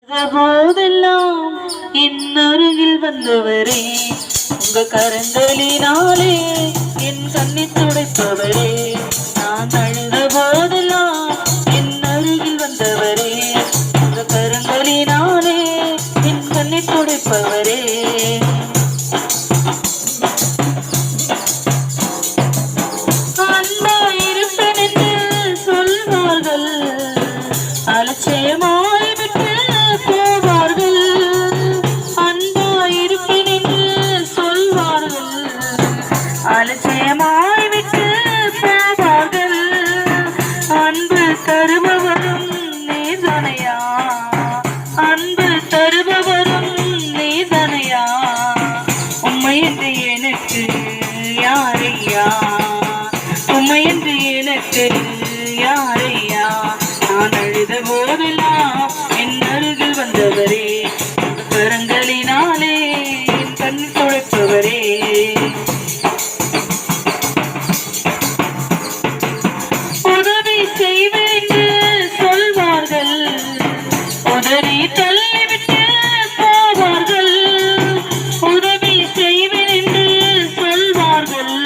போதெல்லாம் என் அருகில் வந்தவரே, உங்க கரங்களினாலே என் கண்ணை துடைப்பவரே. நான் அழுத போதெல்லாம் என் அருகில் வந்தவரே, உங்க கரங்களினாலே என் கண்ணை துடைப்பவரே. அன்பா இருப்பேன் என்று சொல்வார்கள், அலட்சியமாய் விட்டு போவார்கள். அன்பா இருப்பேன் என்று சொல்வார்கள், அலட்சியமாய் விட்டு போவார்கள். அன்பு தருபவரும் நீதானையா, அன்பு தருபவரும் நீதானையா. உம்மை என்று எனக்கு யாரையா, உம்மை என்று எனக்கு யாரையா. நான் அழுத போதெல்லாம் என் அருகில் வந்தவரே, கரங்களினாலே என் கண் துடைப்பவரே. உதவி செய்வேன் என்று சொல்வார்கள், உதவி தள்ளிவிட்டு போவார்கள். உதவி செய்வேன் என்று சொல்வார்கள்,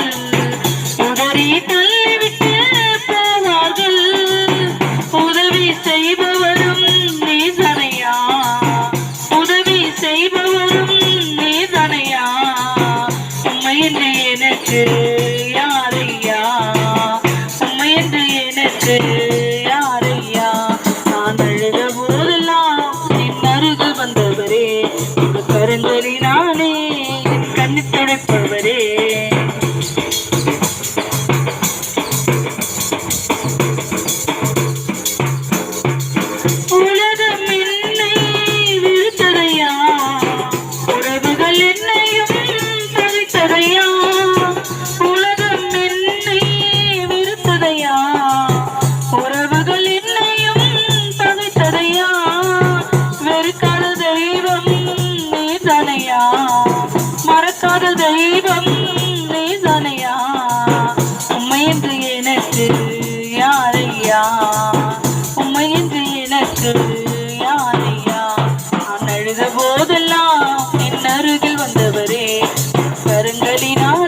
உதவி தள்ளிவிட்டு போவார்கள். உதவி செய்பவரும் நீதானையா, உதவி செய்பவரும் நீதானையா. உம்மை என்று எனக்கு யாரையா, உம்மை என்று எனக்கு யாரையா. நான் அழுத போதெல்லாம் என் அருகில் வந்தவரே, உங்க கரங்களினாலே என் கண்ணை துடைப்பவரே. உலகம் என்னை விழுத்ததையா, உறவுகள் என்னையும் தவித்ததையா. உலகம் என்னை விழுத்ததையா, உறவுகள் என்னையும் தவித்ததையா. வெறுக்காத தெய்வம் நீதானையா, மறக்காத தெய்வம் நீதானையா. உம்மை என்று எனக்கு யாரையா, உம்மை என்று எனக்கு யாரையா. நான் அழுத போதெல்லாம் என் அருகில் வந்தவரே, கரங்களினால்